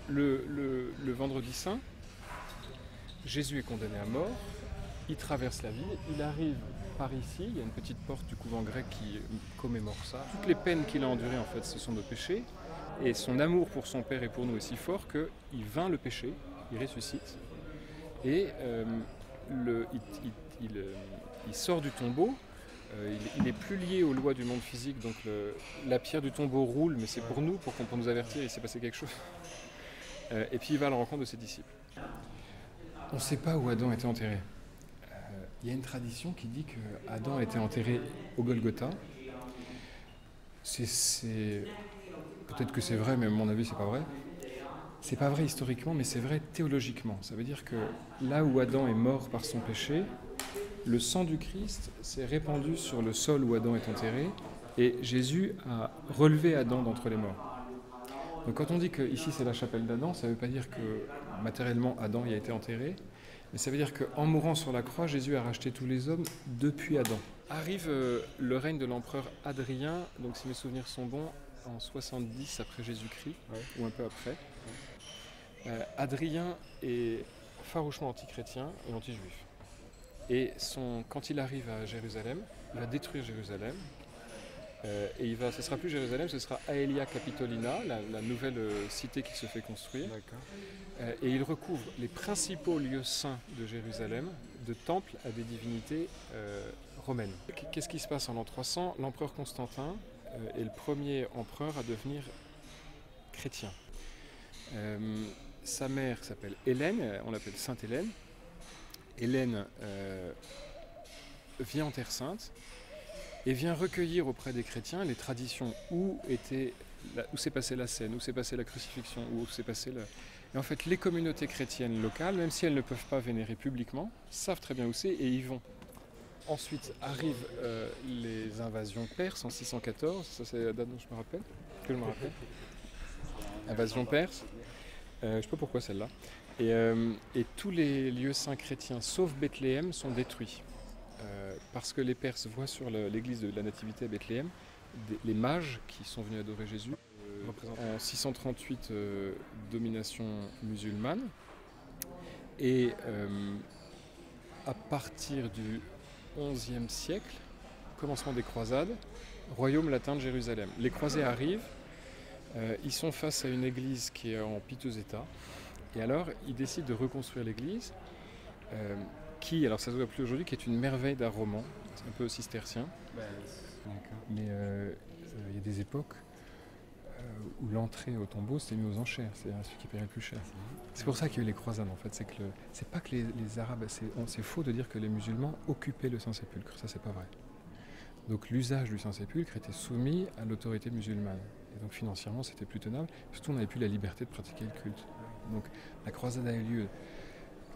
Le vendredi saint, Jésus est condamné à mort, il traverse la ville, il arrive par ici, il y a une petite porte du couvent grec qui commémore ça. Toutes les peines qu'il a endurées, en fait, ce sont nos péchés, et son amour pour son Père et pour nous est si fort qu'il vainc le péché, il ressuscite, et il sort du tombeau. Il n'est plus lié aux lois du monde physique, donc la pierre du tombeau roule, mais c'est pour nous, pour nous avertir, il s'est passé quelque chose. Et puis il va à la rencontre de ses disciples. On ne sait pas où Adam était enterré. Il y a une tradition qui dit que Adam a été enterré au Golgotha. Peut-être que c'est vrai, mais à mon avis, c'est pas vrai. C'est pas vrai historiquement, mais c'est vrai théologiquement. Ça veut dire que là où Adam est mort par son péché, le sang du Christ s'est répandu sur le sol où Adam est enterré, et Jésus a relevé Adam d'entre les morts. Donc quand on dit que ici c'est la chapelle d'Adam, ça ne veut pas dire que matériellement Adam y a été enterré, mais ça veut dire qu'en mourant sur la croix, Jésus a racheté tous les hommes depuis Adam. Arrive le règne de l'empereur Hadrien, donc si mes souvenirs sont bons, en 70 après Jésus-Christ, ou un peu après. Hadrien est farouchement antichrétien et anti-juif. Et quand il arrive à Jérusalem, il va détruire Jérusalem. Et ce ne sera plus Jérusalem, ce sera Aelia Capitolina, la nouvelle cité qui se fait construire. Et il recouvre les principaux lieux saints de Jérusalem, de temples à des divinités romaines. Qu'est-ce qui se passe en l'an 300 ? L'empereur Constantin est le premier empereur à devenir chrétien. Sa mère s'appelle Hélène, on l'appelle Sainte Hélène. Hélène vient en Terre Sainte et vient recueillir auprès des chrétiens les traditions où s'est passée la scène, où s'est passée la crucifixion, où s'est passée Et en fait, les communautés chrétiennes locales, même si elles ne peuvent pas vénérer publiquement, savent très bien où c'est et y vont. Ensuite arrivent les invasions perses en 614, ça c'est la date dont je me rappelle, Invasion perse, je ne sais pas pourquoi celle-là. Et tous les lieux saints chrétiens, sauf Bethléem, sont détruits. Parce que les Perses voient sur l'église de la Nativité à Bethléem les mages qui sont venus adorer Jésus. En 638, domination musulmane. Et à partir du XIe siècle, commencement des croisades, royaume latin de Jérusalem. Les croisés arrivent, ils sont face à une église qui est en piteux état. Et alors, ils décident de reconstruire l'église, alors ça se voit plus aujourd'hui, qui est une merveille d'art roman, c'est un peu cistercien. Mais il y a des époques où l'entrée au tombeau s'était mise aux enchères, c'est celui qui paierait le plus cher. C'est pour ça qu'il y a eu les croisades en fait, c'est pas que les Arabes, c'est faux de dire que les musulmans occupaient le Saint-Sépulcre, ça c'est pas vrai. Donc l'usage du Saint-Sépulcre était soumis à l'autorité musulmane. Et donc financièrement c'était plus tenable, surtout on n'avait plus la liberté de pratiquer le culte. Donc la croisade a eu lieu.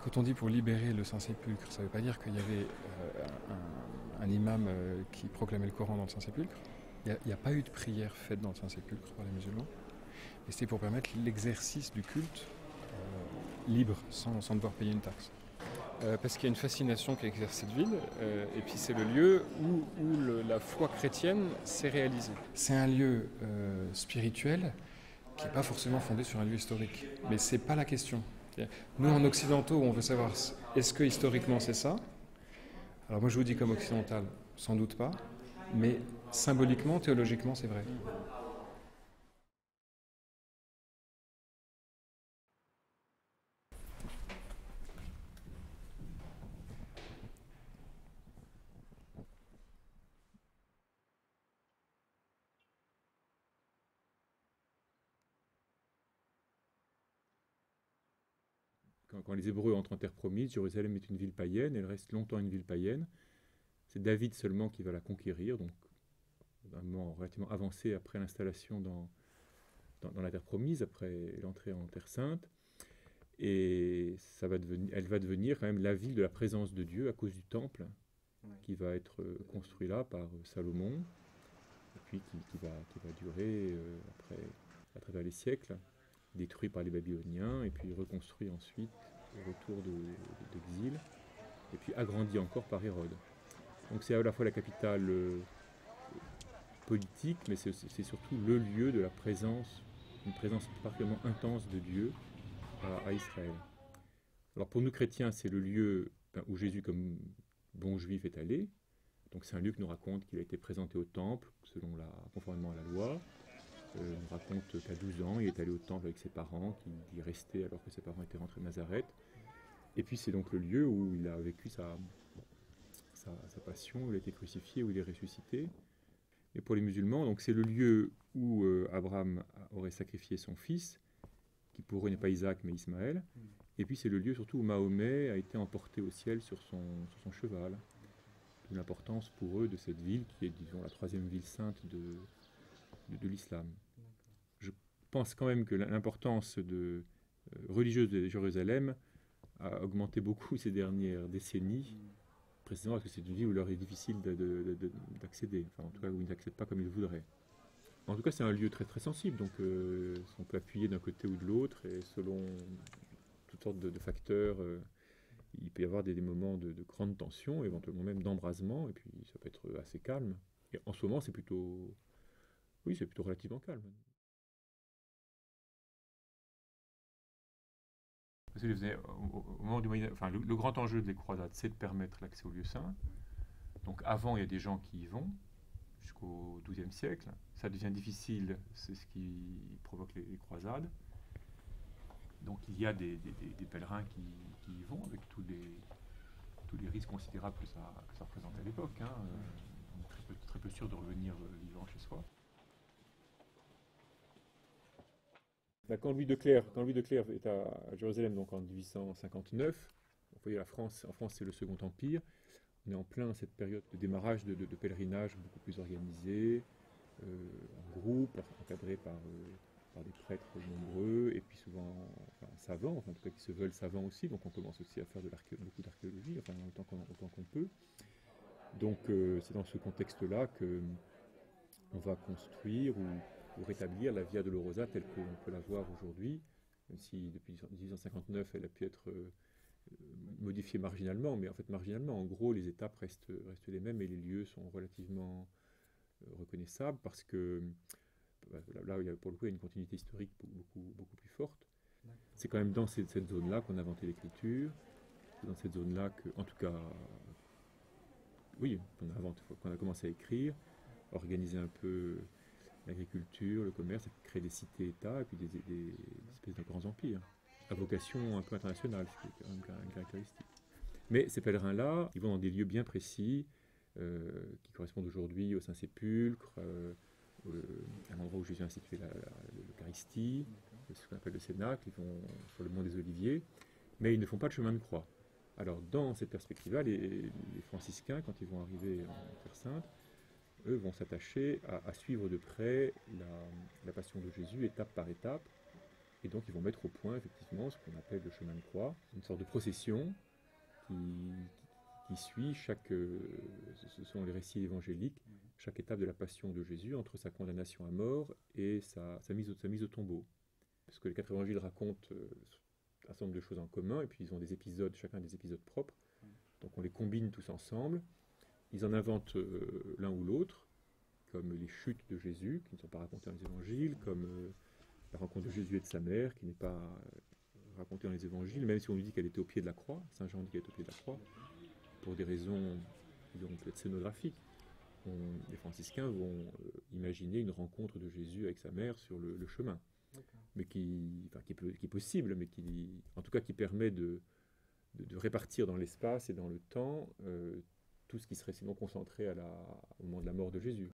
Quand on dit pour libérer le Saint-Sépulcre, ça ne veut pas dire qu'il y avait un imam qui proclamait le Coran dans le Saint-Sépulcre. Il n'y a pas eu de prière faite dans le Saint-Sépulcre par les musulmans. Et c'était pour permettre l'exercice du culte libre, sans devoir payer une taxe. Parce qu'il y a une fascination qui exerce cette ville, et puis c'est le lieu où la foi chrétienne s'est réalisée. C'est un lieu spirituel qui n'est pas forcément fondé sur un lieu historique. Mais ce n'est pas la question. Nous, en occidentaux, on veut savoir est-ce que historiquement c'est ça ? Alors moi je vous dis comme occidental, sans doute pas, mais symboliquement, théologiquement, c'est vrai. Quand les Hébreux entrent en terre promise, Jérusalem est une ville païenne, elle reste longtemps une ville païenne. C'est David seulement qui va la conquérir, donc un moment relativement avancé après l'installation dans la terre promise, après l'entrée en terre sainte. Et elle va devenir quand même la ville de la présence de Dieu à cause du temple qui va être construit là par Salomon, et puis qui va durer après, à travers les siècles, détruit par les Babyloniens, et puis reconstruit ensuite au retour d'exil, et puis agrandi encore par Hérode. Donc c'est à la fois la capitale politique, mais c'est surtout le lieu de la présence une présence particulièrement intense de Dieu à Israël. Alors pour nous chrétiens, c'est le lieu où Jésus, comme bon juif, est allé. Donc c'est un lieu qui nous raconte qu'il a été présenté au temple, conformément à la loi. On nous raconte qu'à 12 ans, il est allé au temple avec ses parents, qu'il y restait alors que ses parents étaient rentrés de Nazareth. Et puis c'est donc le lieu où il a vécu sa passion, où il a été crucifié, où il est ressuscité. Et pour les musulmans, donc c'est le lieu où Abraham aurait sacrifié son fils, qui pour eux n'est pas Isaac mais Ismaël. Et puis c'est le lieu surtout où Mahomet a été emporté au ciel sur son cheval. D'où l'importance pour eux de cette ville qui est, disons, la troisième ville sainte de l'islam. Je pense quand même que l'importance religieuse de Jérusalem a augmenté beaucoup ces dernières décennies, précisément parce que c'est une ville où il leur est difficile d'accéder, enfin en tout cas où ils n'accèdent pas comme ils voudraient. En tout cas, c'est un lieu très très sensible, donc on peut appuyer d'un côté ou de l'autre, et selon toutes sortes de facteurs, il peut y avoir des moments de grande tension, éventuellement même d'embrasement, et puis ça peut être assez calme. Et en ce moment, c'est plutôt relativement calme. Parce que au moment du Moyen-Âge, enfin, le grand enjeu des croisades, c'est de permettre l'accès aux lieux saints. Donc avant, il y a des gens qui y vont, jusqu'au XIIe siècle. Ça devient difficile, c'est ce qui provoque les croisades. Donc il y a des pèlerins qui y vont, avec tous les risques considérables que ça représente à l'époque. Hein. On est très peu sûr de revenir vivant chez soi. Quand Louis de Clercq est à Jérusalem donc en 1859, vous voyez en France c'est le Second Empire, on est en plein cette période de démarrage de pèlerinage beaucoup plus organisé, en groupe, encadré par des prêtres nombreux, et puis souvent savants, en tout cas qui se veulent savants aussi, donc on commence aussi à faire beaucoup d'archéologie, enfin autant qu'on peut. Donc c'est dans ce contexte-là qu'on va construire ou rétablir la Via Dolorosa telle qu'on peut la voir aujourd'hui, même si depuis 1859 elle a pu être modifiée marginalement, mais en fait marginalement, en gros les étapes restent les mêmes et les lieux sont relativement reconnaissables parce que là il y a, pour le coup il y a une continuité historique beaucoup plus forte. C'est quand même dans cette zone-là qu'on a inventé l'écriture, c'est dans cette zone-là que, en tout cas, oui, qu'on a commencé à écrire, organiser un peu l'agriculture, le commerce, créer des cités-États et puis des espèces de grands empires, à vocation un peu internationale, ce qui est quand même une caractéristique. Mais ces pèlerins-là, ils vont dans des lieux bien précis, qui correspondent aujourd'hui au Saint-Sépulcre, à l'endroit où Jésus a institué l'Eucharistie, ce qu'on appelle le Cénacle, ils vont sur le mont des Oliviers, mais ils ne font pas de chemin de croix. Alors dans cette perspective-là, les franciscains, quand ils vont arriver en Terre Sainte, eux vont s'attacher à suivre de près la passion de Jésus, étape par étape, et donc ils vont mettre au point effectivement ce qu'on appelle le chemin de croix, une sorte de procession qui suit ce sont les récits évangéliques, chaque étape de la passion de Jésus, entre sa condamnation à mort et sa mise au tombeau. Parce que les 4 évangiles racontent un certain nombre de choses en commun, et puis ils ont chacun des épisodes propres, donc on les combine tous ensemble. Ils en inventent l'un ou l'autre, comme les chutes de Jésus, qui ne sont pas racontées dans les évangiles, comme la rencontre de Jésus et de sa mère, qui n'est pas racontée dans les évangiles, même si on lui dit qu'elle était au pied de la croix. Saint Jean dit qu'elle était au pied de la croix, pour des raisons, disons, peut-être scénographiques. Les franciscains vont imaginer une rencontre de Jésus avec sa mère sur le chemin, mais qui est possible, mais en tout cas qui permet de répartir dans l'espace et dans le temps tout ce qui serait sinon concentré au moment de la mort de Jésus.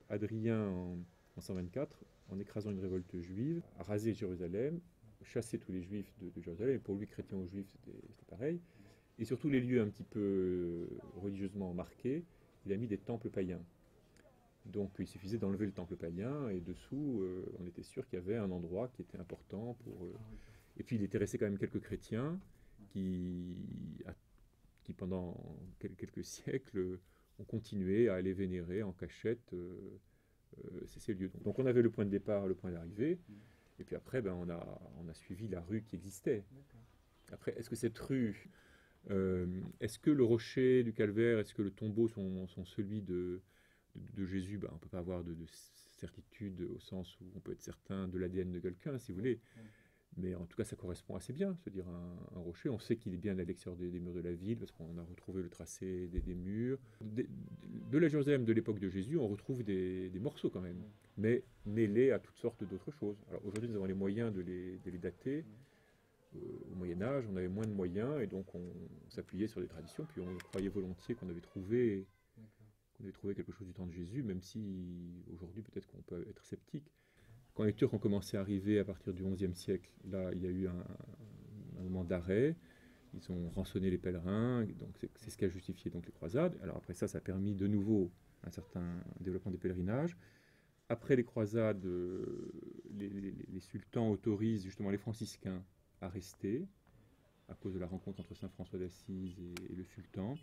Adrien, en 124, en écrasant une révolte juive, a rasé Jérusalem, chassé tous les juifs de Jérusalem, et pour lui, chrétiens ou juifs, c'était pareil. Et surtout les lieux un petit peu religieusement marqués, il a mis des temples païens. Donc il suffisait d'enlever le temple païen, et dessous, on était sûr qu'il y avait un endroit qui était important pour... Et puis il était resté quand même quelques chrétiens qui pendant quelques siècles, ont continué à aller vénérer en cachette ces lieux. Donc on avait le point de départ, le point d'arrivée, et puis après on a suivi la rue qui existait. Après, est-ce que cette rue, est-ce que le rocher du calvaire, est-ce que le tombeau sont celui de de Jésus, ben, on ne peut pas avoir de certitude au sens où on peut être certain de l'ADN de quelqu'un, si vous voulez. Mais en tout cas, ça correspond assez bien. C'est-à-dire un rocher, on sait qu'il est bien à l'extérieur des murs de la ville, parce qu'on a retrouvé le tracé des murs. De la Jérusalem de l'époque de Jésus, on retrouve des morceaux quand même, mais mêlés à toutes sortes d'autres choses. Alors aujourd'hui, nous avons les moyens de les dater. Au Moyen-Âge, on avait moins de moyens, et donc on s'appuyait sur des traditions, puis on croyait volontiers qu'on avait trouvé quelque chose du temps de Jésus, même si aujourd'hui, peut-être qu'on peut être sceptique. Quand les Turcs ont commencé à arriver à partir du XIe siècle, là, il y a eu un moment d'arrêt. Ils ont rançonné les pèlerins, donc c'est ce qui a justifié donc les croisades. Alors après ça, ça a permis de nouveau un certain développement des pèlerinages. Après les croisades, les sultans autorisent justement les franciscains à rester, à cause de la rencontre entre saint François d'Assise et le sultan.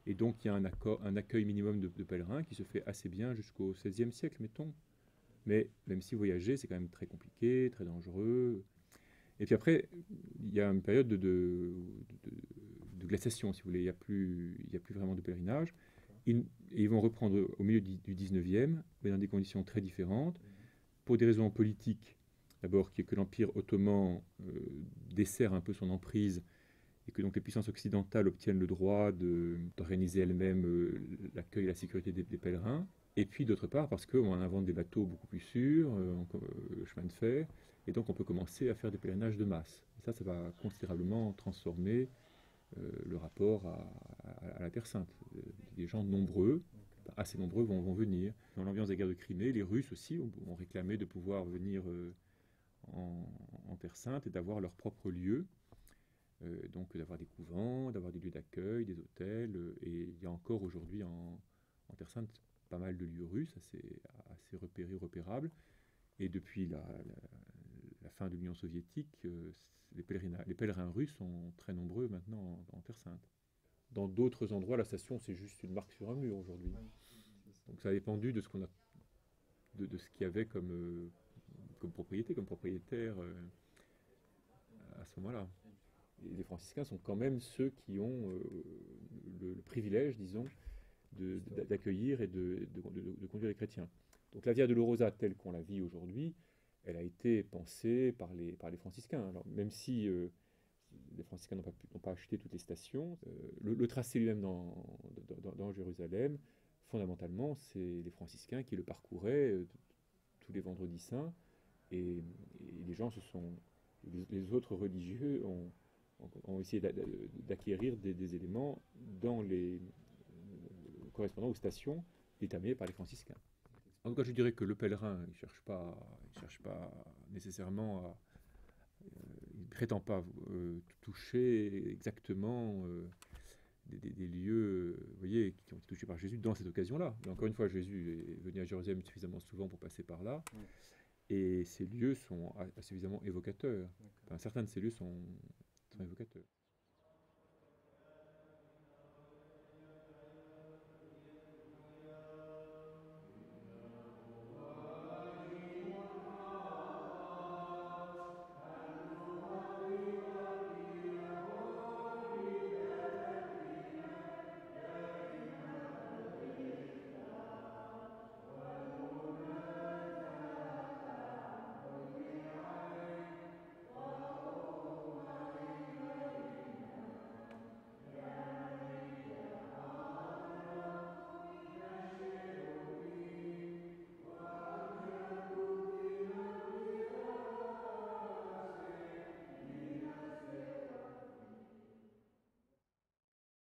Et donc il y a un accueil minimum de pèlerins qui se fait assez bien jusqu'au XVIe siècle, mettons. Mais même si voyager, c'est quand même très compliqué, très dangereux. Et puis après, il y a une période de glaciation, si vous voulez. Il n'y a plus vraiment de pèlerinage. Et ils vont reprendre au milieu du 19e, mais dans des conditions très différentes, pour des raisons politiques. D'abord, que l'Empire ottoman desserre un peu son emprise, et que donc les puissances occidentales obtiennent le droit d'organiser elles-mêmes l'accueil et la sécurité des pèlerins. Et puis d'autre part, parce qu'on invente des bateaux beaucoup plus sûrs, le chemin de fer, et donc on peut commencer à faire des pèlerinages de masse. Et ça va considérablement transformer le rapport à la Terre Sainte. Des gens nombreux, assez nombreux, vont venir. Dans l'ambiance des guerres de Crimée, les Russes aussi ont réclamé de pouvoir venir en Terre Sainte et d'avoir leur propre lieu. Donc d'avoir des couvents, d'avoir des lieux d'accueil, des hôtels. Et il y a encore aujourd'hui en Terre Sainte pas mal de lieux russes, assez repérables. Et depuis la fin de l'Union soviétique, les pèlerins russes sont très nombreux maintenant en Terre Sainte. Dans d'autres endroits, la station, c'est juste une marque sur un mur aujourd'hui. Donc ça a dépendu de ce qu'il y avait comme propriété, comme propriétaire à ce moment-là. Et les franciscains sont quand même ceux qui ont le privilège, disons, d'accueillir et de conduire les chrétiens. Donc la Via Dolorosa telle qu'on la vit aujourd'hui, elle a été pensée par les franciscains. Alors, même si les franciscains n'ont pas acheté toutes les stations, le tracé lui-même dans Jérusalem, fondamentalement, c'est les franciscains qui le parcouraient tous les vendredis saints, et les gens les autres religieux ont essayé d'acquérir des éléments correspondant aux stations déterminées par les franciscains. En tout cas, je dirais que le pèlerin, il ne cherche pas nécessairement il ne prétend pas toucher exactement des lieux, vous voyez, qui ont été touchés par Jésus dans cette occasion-là. Mais encore une fois, Jésus est venu à Jérusalem suffisamment souvent pour passer par là, et ces lieux sont suffisamment évocateurs. Enfin, certains de ces lieux sont évocateurs.